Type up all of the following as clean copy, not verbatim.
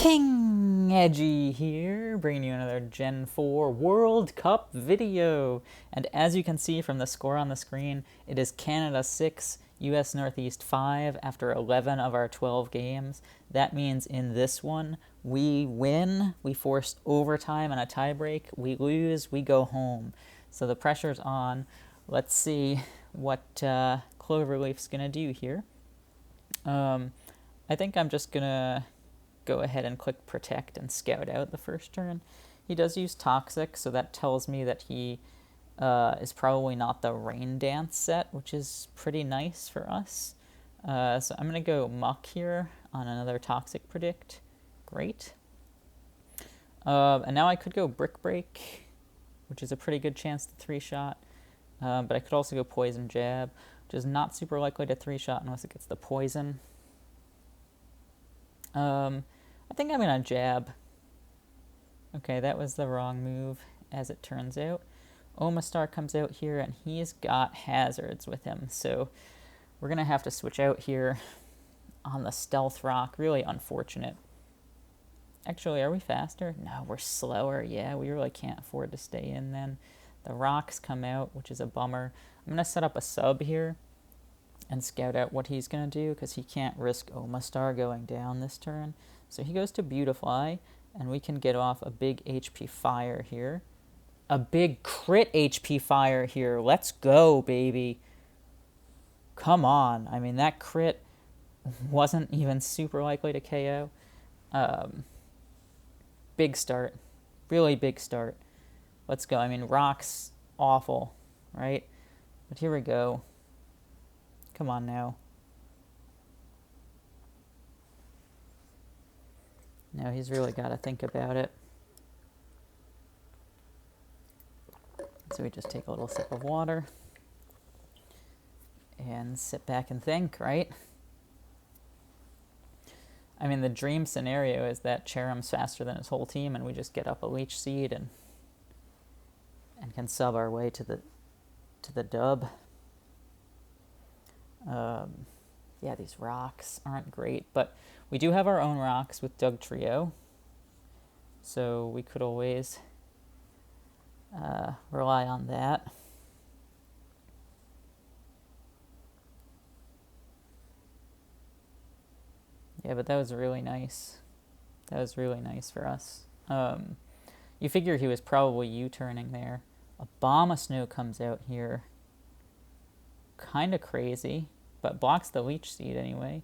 King Edgy here, bringing you another Gen 4 World Cup video. And as you can see from the score on the screen, it is Canada 6, US Northeast 5 after 11 of our 12 games. That means in this one, we win, we force overtime and a tiebreak, we lose, we go home. So the pressure's on. Let's see what Cloverleaf's going to do here. I think I'm just going to go ahead and click Protect and scout out the first turn. He does use Toxic, so that tells me that he is probably not the Rain Dance set, which is pretty nice for us. So I'm going to go Muck here on another Toxic Predict. Great. And now I could go Brick Break, which is a pretty good chance to 3-shot. But I could also go Poison Jab, which is not super likely to 3-shot unless it gets the poison. I think I'm going to jab. Okay, that was the wrong move, as it turns out. Omastar comes out here, and he's got hazards with him, so we're going to have to switch out here on the Stealth Rock. Really unfortunate. Actually, are we faster? No, we're slower. Yeah, we really can't afford to stay in then. The rocks come out, which is a bummer. I'm going to set up a sub here and scout out what he's going to do, because he can't risk Omastar going down this turn. So he goes to Beautifly, and we can get off a big HP fire here. A big crit HP fire here. Let's go, baby. Come on. I mean, that crit wasn't even super likely to KO. Big start. Really big start. Let's go. I mean, Rock's awful, right? But here we go. Come on now. Now he's really got to think about it. So we just take a little sip of water and sit back and think, right? I mean, the dream scenario is that Cherum's faster than his whole team, and we just get up a Leech Seed and can sub our way to the dub. Yeah, these rocks aren't great, but we do have our own rocks with Dugtrio, so we could always rely on that. Yeah, but that was really nice. That was really nice for us. You figure he was probably U-turning there. Abomasnow comes out here. Kind of crazy, but blocks the Leech Seed anyway.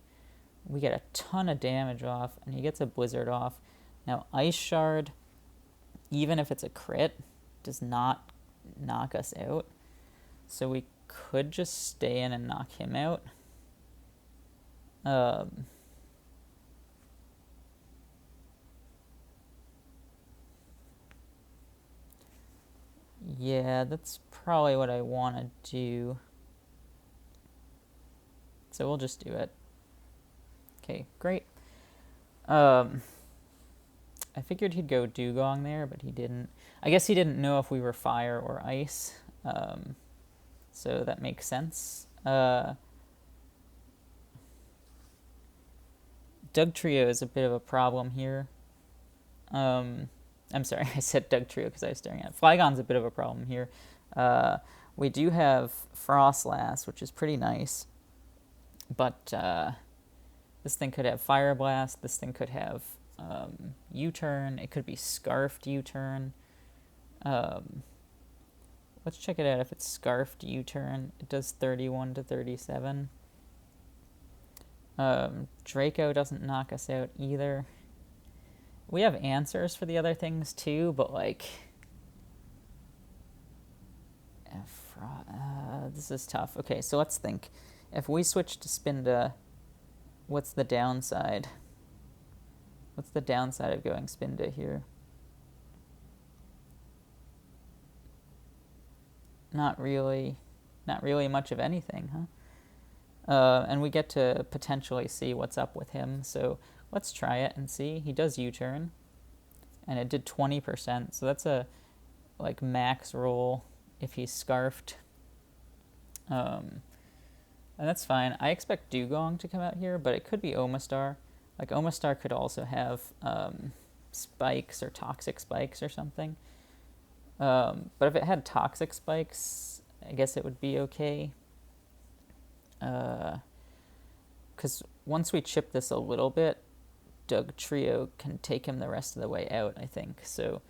We get a ton of damage off, and he gets a Blizzard off. Now, Ice Shard, even if it's a crit, does not knock us out. So we could just stay in and knock him out. Yeah, that's probably what I want to do. So we'll just do it. Okay, great. I figured he'd go Dugong there, but he didn't. I guess he didn't know if we were fire or ice. So that makes sense. Dugtrio is a bit of a problem here. I'm sorry, I said Dugtrio because I was staring at it. Flygon's a bit of a problem here. We do have Frostlass, which is pretty nice. But this thing could have Fire Blast. This thing could have U-turn. It could be Scarfed U-turn. Let's check it out. If it's Scarfed U-turn, it does 31 to 37. Draco doesn't knock us out either. We have answers for the other things too, but like, this is tough. Okay, so let's think. If we switch to Spinda, what's the downside? What's the downside of going Spinda here? Not really much of anything, huh? And we get to potentially see what's up with him, so let's try it and see. He does U-turn, and it did 20%, so that's a like max roll if he's Scarfed. And that's fine. I expect Dugong to come out here, but it could be Omastar. Like Omastar could also have spikes or toxic spikes or something. But if it had toxic spikes, I guess it would be okay. Because once we chip this a little bit, Doug Trio can take him the rest of the way out, I think. So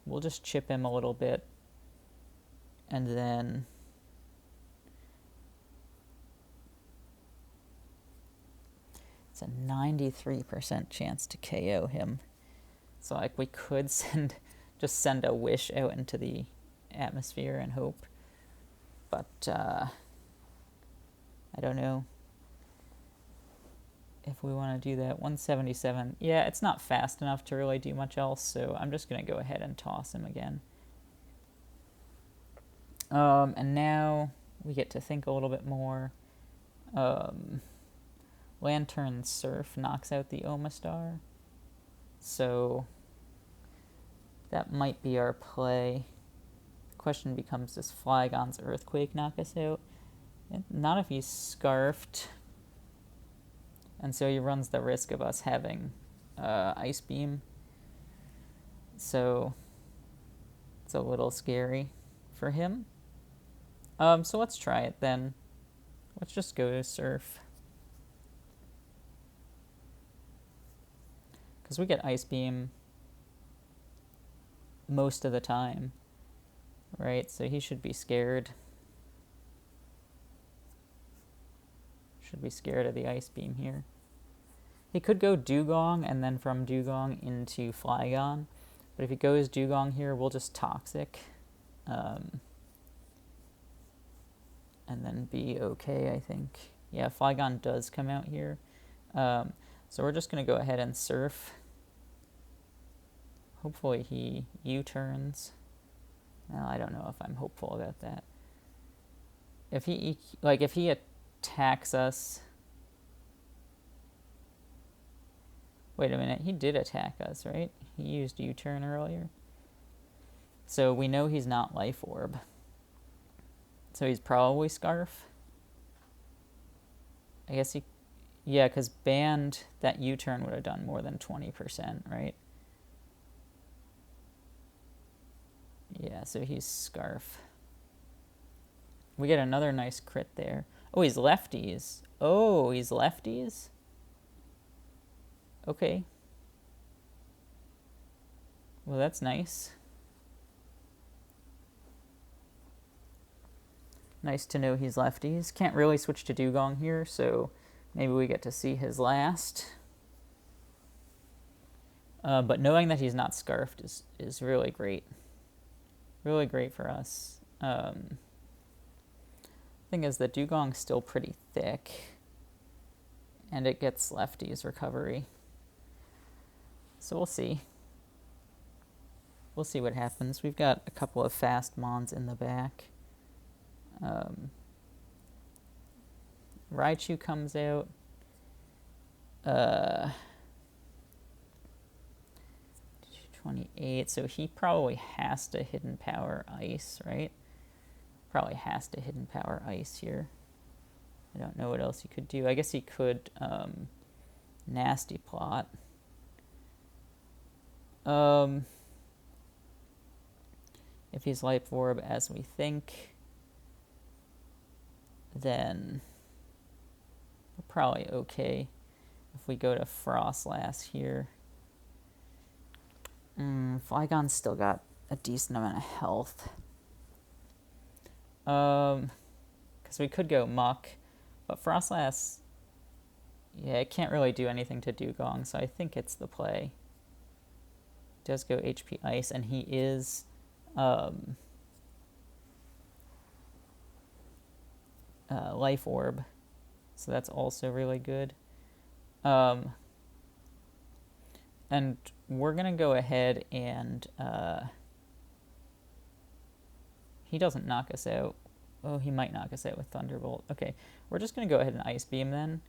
we'll just chip him a little bit, and then it's a 93% chance to KO him. So like we could just send a wish out into the atmosphere and hope, but I don't know if we want to do that. 177, yeah, it's not fast enough to really do much else, so I'm just going to go ahead and toss him again. And now we get to think a little bit more. Lantern Surf knocks out the Omastar, so that might be our play. The question becomes, does Flygon's Earthquake knock us out? Not if he's Scarfed. And so he runs the risk of us having Ice Beam. So it's a little scary for him. So let's try it then. Let's just go to Surf. Because we get Ice Beam most of the time, right? So he should be scared. Should be scared of the Ice Beam here. He could go Dugong and then from Dugong into Flygon. But if he goes Dugong here, we'll just Toxic. And then be okay, I think. Yeah, Flygon does come out here. So we're just going to go ahead and Surf. Hopefully he U-turns. Well, I don't know if I'm hopeful about that. If he attacks us... Wait a minute, he did attack us, right? He used U-turn earlier. So we know he's not Life Orb. So he's probably Scarf. I guess he... Yeah, because banned, that U-turn would have done more than 20%, right? Yeah, so he's Scarf. We get another nice crit there. Oh, he's lefties. Oh, he's lefties? Okay. Well, that's nice. Nice to know he's lefties. Can't really switch to Dugong here, so maybe we get to see his last. But knowing that he's not Scarfed is really great. Really great for us. Thing is that Dugong's still pretty thick, and it gets lefties recovery. So we'll see. We'll see what happens. We've got a couple of fast Mons in the back. Raichu comes out. 28, so he probably has to Hidden Power Ice, right? Probably has to Hidden Power Ice here. I don't know what else he could do. I guess he could Nasty Plot. If he's Life Orb as we think, then we're probably okay. If we go to Frostlass here, Flygon's still got a decent amount of health. Because we could go Muck, but Frostlass, yeah, it can't really do anything to Dugong, so I think it's the play. It does go HP Ice, and he is Life Orb, so that's also really good. And we're gonna go ahead and he doesn't knock us out. Oh, he might knock us out with Thunderbolt. Okay, we're just gonna go ahead and Ice Beam then.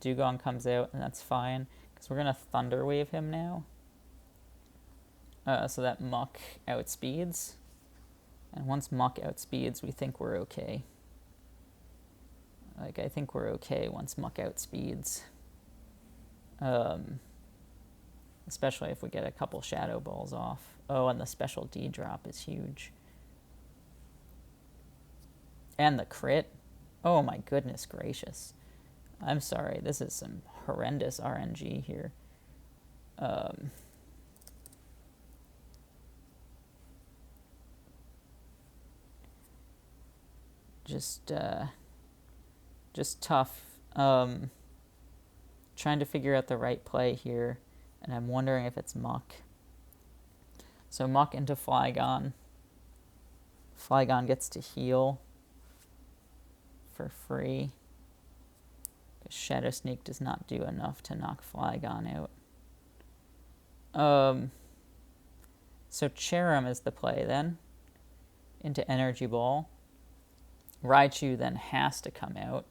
Dugong comes out, and that's fine, because we're gonna Thunder Wave him now. So that Muck outspeeds. And once Muck outspeeds, we think we're okay. Like, I think we're okay once Muck outspeeds. Especially if we get a couple shadow balls off. Oh, and the special D drop is huge. And the crit. Oh my goodness gracious. I'm sorry, this is some horrendous RNG here. Just tough. Trying to figure out the right play here, and I'm wondering if it's Muck. So Muck into Flygon. Flygon gets to heal for free. Shadow Sneak does not do enough to knock Flygon out. So Cherrim is the play then. Into Energy Ball. Raichu then has to come out.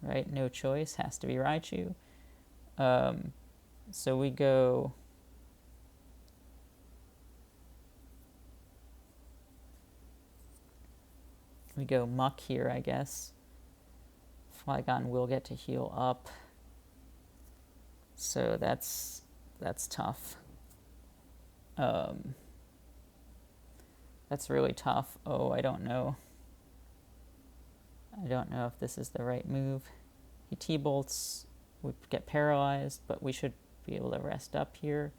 Right? No choice. Has to be Raichu. So we go... We go Muck here, I guess. Flygon will get to heal up. So that's tough. That's really tough. Oh, I don't know. I don't know if this is the right move. He T-bolts, we get paralyzed, but we should be able to rest up here.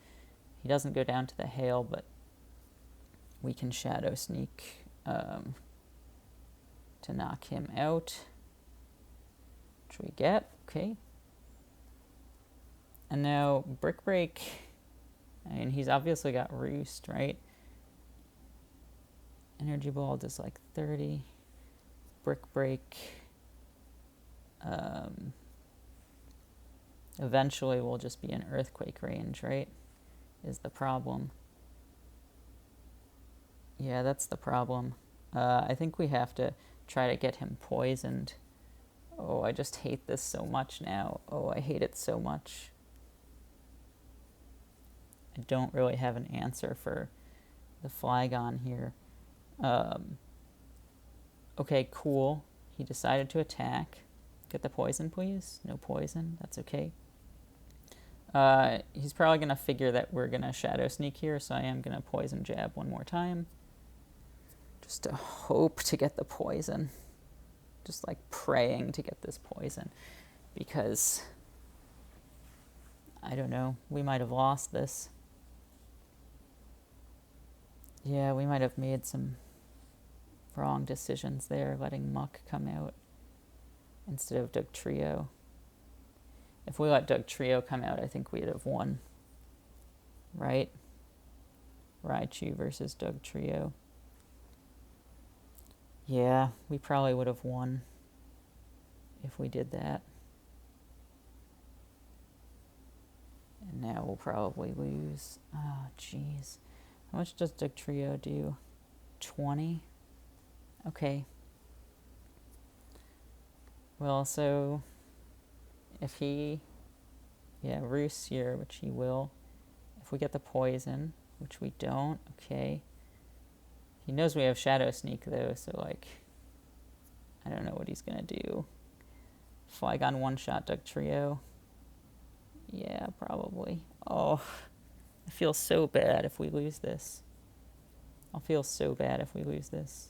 He doesn't go down to the hail, but we can Shadow Sneak to knock him out, which we get. Okay. And now Brick Break, I mean, he's obviously got Roost, right? Energy Ball does like 30. Brick Break. Eventually we'll just be in Earthquake range, right? Is the problem. Yeah, that's the problem. I think we have to try to get him poisoned. Oh, I just hate this so much now. Oh, I hate it so much. I don't really have an answer for the Flygon here. Okay, cool. He decided to attack. Get the poison, please. No poison. That's okay. He's probably going to figure that we're going to Shadow Sneak here, so I am going to Poison Jab one more time. Just to hope to get the poison. Just like praying to get this poison. Because, I don't know, we might have lost this. Yeah, we might have made some wrong decisions there, letting Muck come out instead of Dugtrio. If we let Dugtrio come out, I think we'd have won. Right? Raichu versus Dugtrio. Yeah, we probably would have won if we did that. And now we'll probably lose. Oh, jeez. How much does Dugtrio do? 20? Okay. Well, so if he, roosts here, which he will. If we get the poison, which we don't, okay. He knows we have Shadow Sneak, though, so, like, I don't know what he's going to do. Flygon one-shot Dugtrio. Yeah, probably. Oh, I feel so bad if we lose this. I'll feel so bad if we lose this.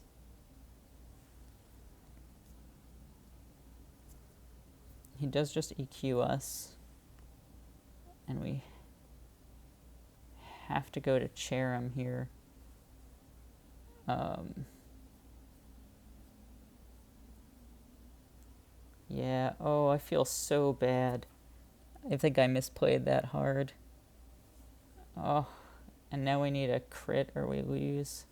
He does just EQ us. And we have to go to Cherrim here. Yeah, oh, I feel so bad. I think I misplayed that hard. Oh, and now we need a crit or we lose.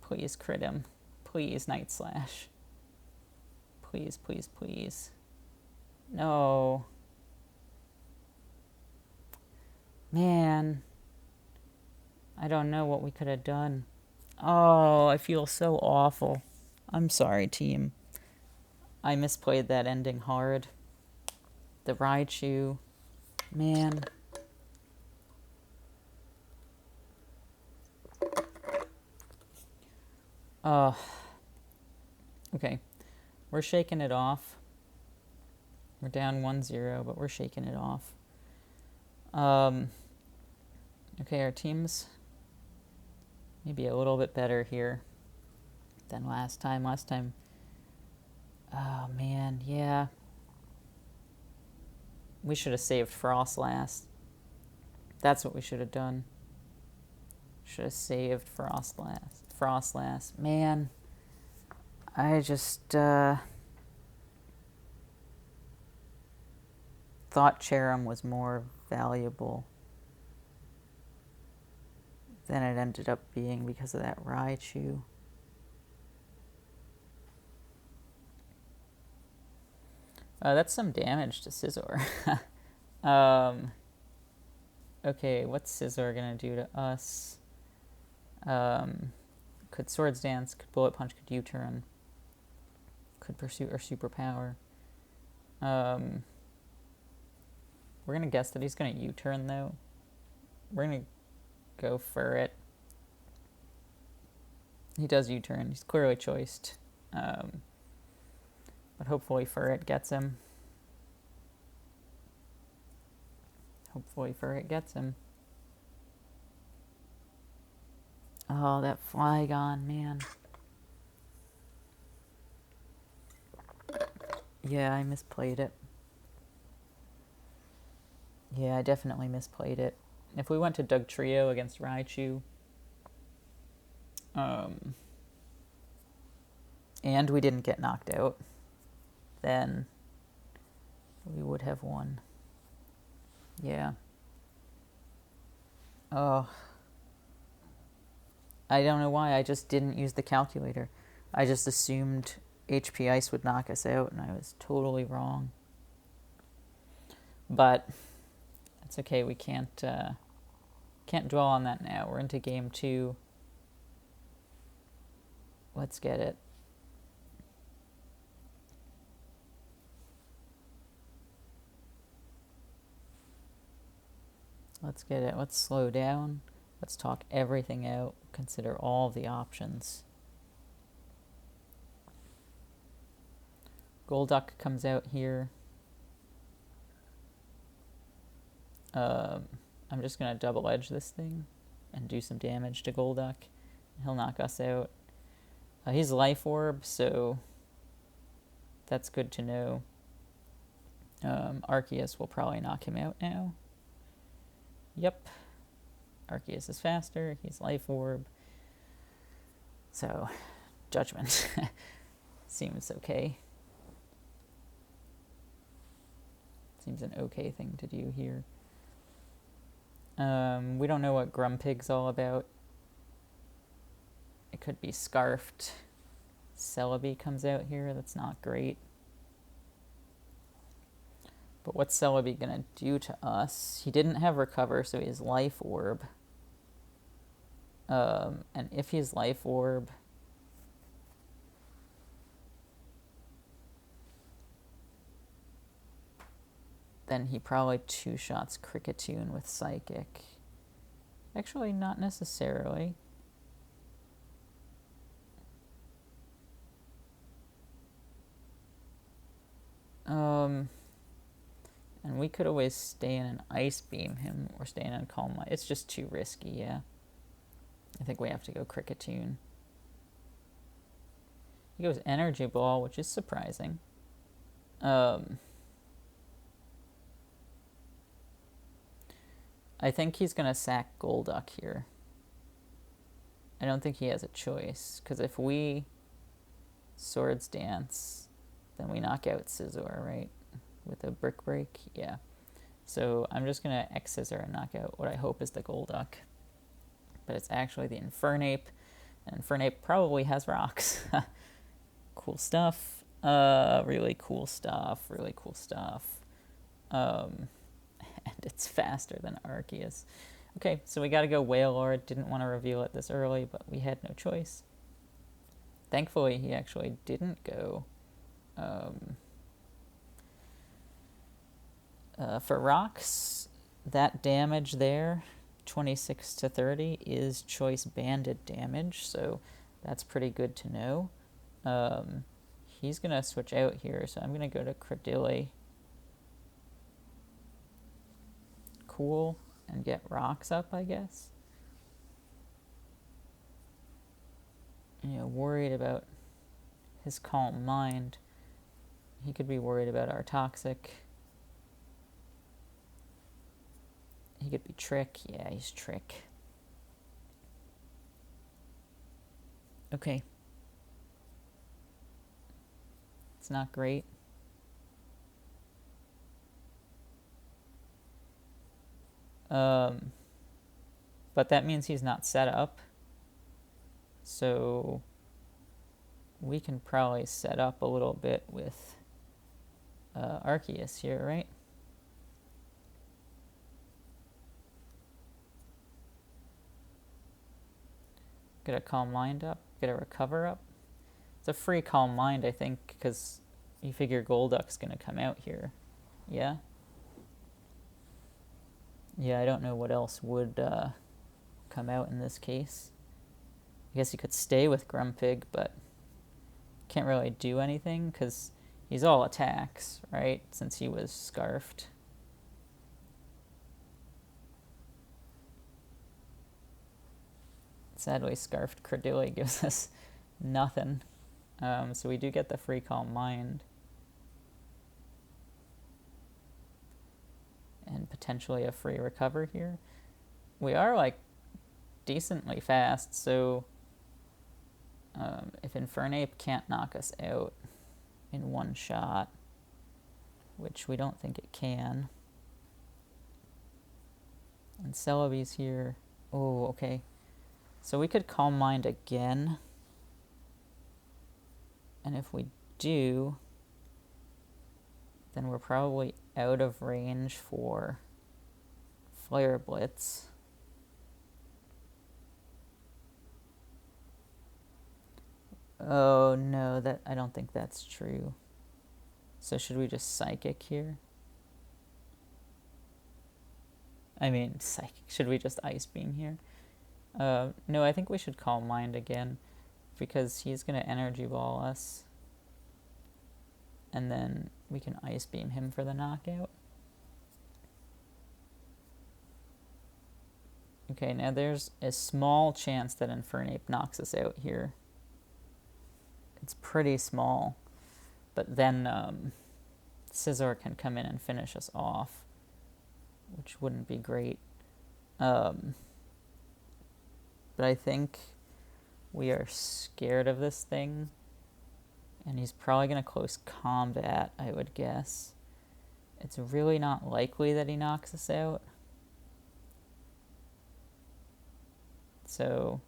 Please crit him. Please, Night Slash. Please, please, please. No. Man. I don't know what we could have done. Oh, I feel so awful. I'm sorry, team. I misplayed that ending hard. The Raichu. Man. Okay, we're shaking it off. We're down 1-0, but we're shaking it off. Okay, our team's maybe a little bit better here than last time. Last time, oh man, yeah. We should have saved Frost last. That's what we should have done. Should have saved Frost last. Frost last. Man, I just thought Cherim was more valuable than it ended up being because of that Raichu. That's some damage to Scizor. Okay, what's Scizor gonna do to us? Could Swords Dance, could Bullet Punch, could U-Turn, could Pursuit or Superpower. We're gonna guess that he's gonna U-Turn though. We're gonna go for it. He does U-Turn. He's clearly choiced. But hopefully Furret gets him. Hopefully Furret gets him. Oh, that Flygon, man. Yeah, I misplayed it. Yeah, I definitely misplayed it. If we went to Dugtrio against Raichu, and we didn't get knocked out, then we would have won. Yeah. Oh. I don't know why. I just didn't use the calculator. I just assumed HP Ice would knock us out, and I was totally wrong. But it's okay. We can't dwell on that now. We're into game 2. Let's get it. Let's get it. Let's slow down. Let's talk everything out. Consider all the options. Golduck comes out here. I'm just going to double edge this thing and do some damage to Golduck. He'll knock us out. He's Life Orb, so that's good to know. Arceus will probably knock him out now. Yep. Arceus is faster. He's Life Orb. So, Judgment seems okay. Seems an okay thing to do here. We don't know what Grumpig's all about. It could be Scarfed. Celebi comes out here. That's not great. But what's Celebi gonna do to us? He didn't have Recover, so he has Life Orb. And if he's Life Orb, then he probably two-shots Kricketune with Psychic. Actually, not necessarily. And we could always stay in and Ice Beam him or stay in and Calm Light. It's just too risky, yeah. I think we have to go Kricketune. He goes Energy Ball, which is surprising. I think he's going to sack Golduck here. I don't think he has a choice, because if we Swords Dance, then we knock out Scizor, right? With a Brick Break, yeah. So I'm just going to X-Scissor and knock out what I hope is the Golduck. But it's actually the Infernape, and Infernape probably has rocks. Cool stuff. Really cool stuff. Really cool stuff. And it's faster than Arceus. Okay, so we got to go Wailord. Didn't want to reveal it this early, but we had no choice. Thankfully, he actually didn't go. For rocks, that damage there, 26 to 30, is choice banded damage, so that's pretty good to know. he's going to switch out here, so I'm going to go to Credile. Cool, and get rocks up, I guess. Worried about his calm mind. He could be worried about our toxic. He could be Trick. Yeah, he's Trick. Okay. It's not great. But that means he's not set up. So we can probably set up a little bit with Arceus here, right? Get a Calm Mind up, get a Recover up. It's a free Calm Mind, I think, because you figure Golduck's going to come out here. Yeah? Yeah, I don't know what else would come out in this case. I guess you could stay with Grumpig, but can't really do anything because he's all attacks, right? Since he was Scarfed. Sadly, Scarfed Credile gives us nothing. So we do get the free Calm Mind. And potentially a free Recover here. We are, like, decently fast, so if Infernape can't knock us out in one shot, which we don't think it can, and Celebi's here. Oh, okay. So we could Calm Mind again, and if we do, then we're probably out of range for Flare Blitz. Oh no, I don't think that's true. So should we just Psychic here? I mean, Psychic. Should we just Ice Beam here? No, I think we should Calm Mind again, because he's going to Energy Ball us. And then we can Ice Beam him for the knockout. Okay, now there's a small chance that Infernape knocks us out here. It's pretty small. But then Scizor can come in and finish us off, which wouldn't be great. But I think we are scared of this thing, and he's probably going to close combat, I would guess. It's really not likely that he knocks us out. So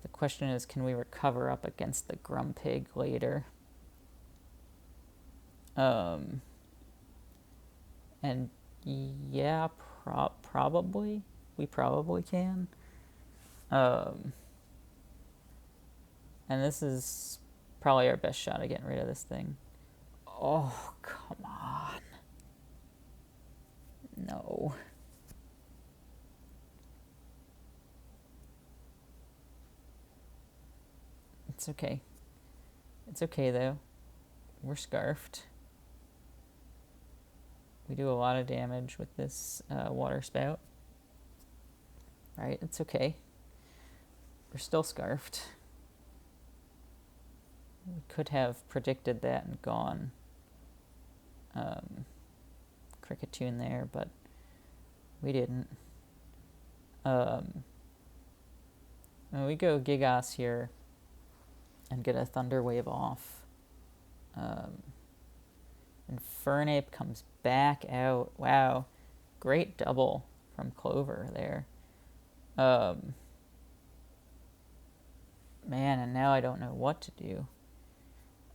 the question is, can we recover up against the Grumpig later? And yeah, probably. We probably can. And this is probably our best shot at getting rid of this thing. Oh, come on. No. It's okay. It's okay, though. We're Scarfed. We do a lot of damage with this Water Spout. Right? It's okay. We're still Scarfed. We could have predicted that and gone Cricketune there, but we didn't. We go Gigas here and get a Thunder Wave off. Infernape comes back out. Wow. Great double from Clover there. Man, and now I don't know what to do.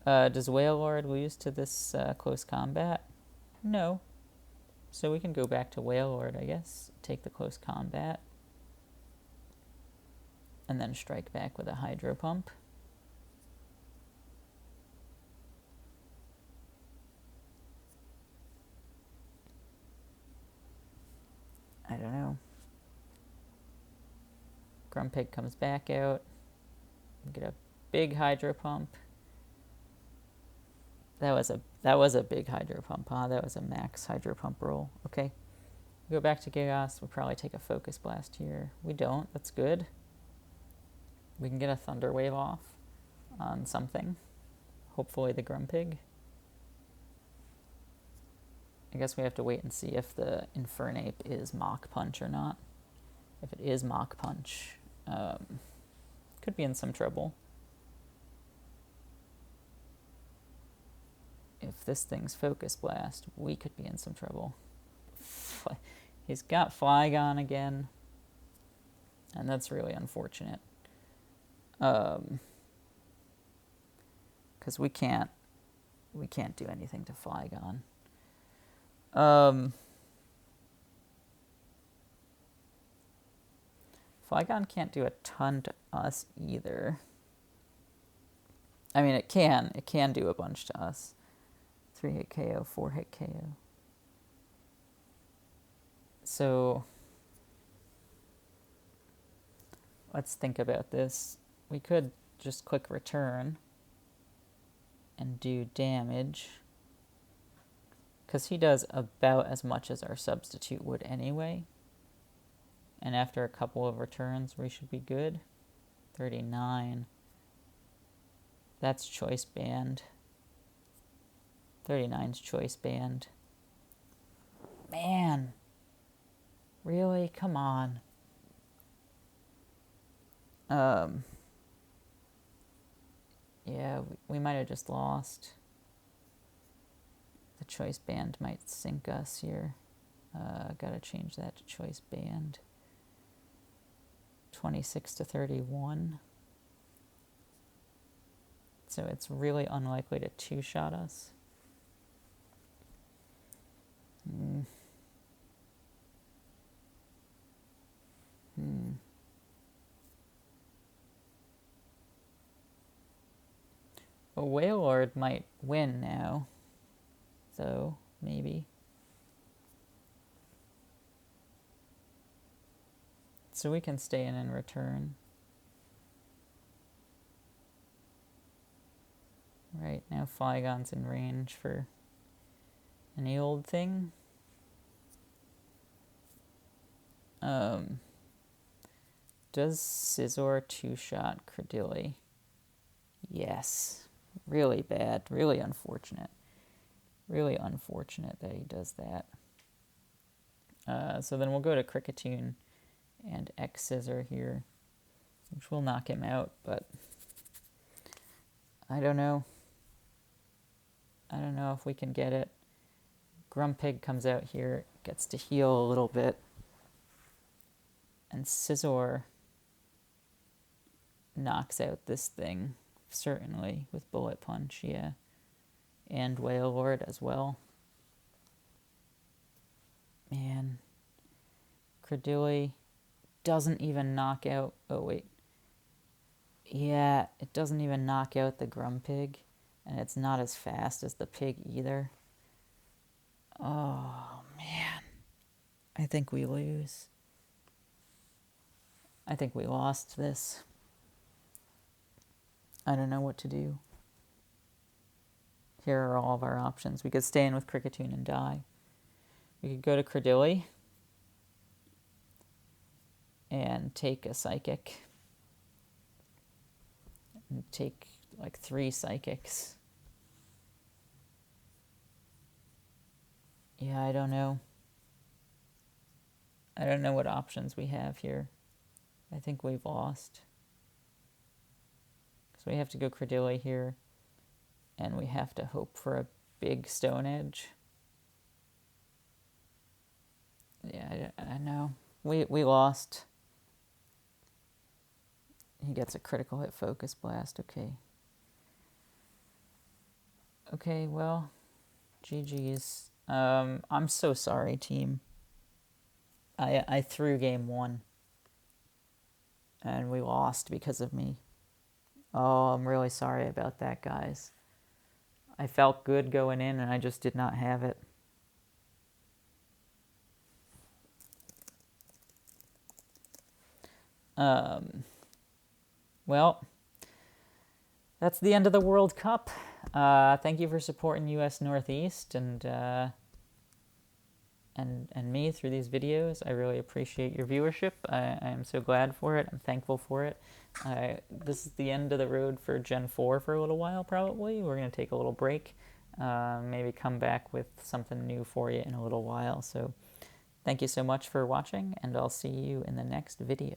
Does Wailord lose to this close combat? No. So we can go back to Wailord, I guess. Take the close combat. And then strike back with a Hydro Pump. I don't know. Grumpig comes back out. Get a big Hydro Pump. That was a big hydro pump, huh? That was a max hydro pump roll. Okay. Go back to chaos. We'll probably take a focus blast here. We don't. That's good. We can get a thunder wave off on something. Hopefully the Grumpig. I guess we have to wait and see if the Infernape is Mach Punch or not. If it is Mach Punch, could be in some trouble. If this thing's Focus Blast, we could be in some trouble. He's got Flygon again, and that's really unfortunate. Because we can't do anything to Flygon. Flygon can't do a ton to us either. I mean, it can do a bunch to us. 3-hit KO, 4-hit KO. So let's think about this. We could just click return and do damage, because he does about as much as our substitute would anyway. And after a couple of returns, we should be good. 39. That's choice band. 39's choice band. Man. Really? Come on. Yeah, we might have just lost. The choice band might sink us here. Gotta change that to choice band. 26 to 31. So it's really unlikely to two-shot us. A Wailord might win now, though, maybe. So we can stay in and return. Right, now Flygon's in range for any old thing. Does Scizor two-shot Credilli? Yes. Really bad. Really unfortunate. Really unfortunate that he does that. So then we'll go to Kricketune and X-Scissor here, which will knock him out, but I don't know. I don't know if we can get it. Grumpig comes out here, gets to heal a little bit, and Scizor knocks out this thing, certainly, with Bullet Punch, yeah. And Wailord as well. Man. Credilli doesn't even knock out... Oh, wait. Yeah, it doesn't even knock out the Grumpig, and it's not as fast as the pig either. Oh, man. I think we lose. I think we lost this. I don't know what to do. Here are all of our options. We could stay in with Kricketune and die. We could go to Credilli and take a Psychic. And take like 3 Psychics. Yeah, I don't know. I don't know what options we have here. I think we've lost. So we have to go Credilli here, and we have to hope for a big Stone Edge. Yeah, I know. We lost. He gets a critical hit Focus Blast. Okay. Okay, well, GG's. I'm so sorry, team. I threw game 1, and we lost because of me. Oh, I'm really sorry about that, guys. I felt good going in, and I just did not have it. Well, that's the end of the World Cup. Thank you for supporting U.S. Northeast and me through these videos. I really appreciate your viewership. I am so glad for it. I'm thankful for it. This is the end of the road for Gen 4 for a little while, probably. We're going to take a little break. Maybe come back with something new for you in a little while. So thank you so much for watching, and I'll see you in the next video.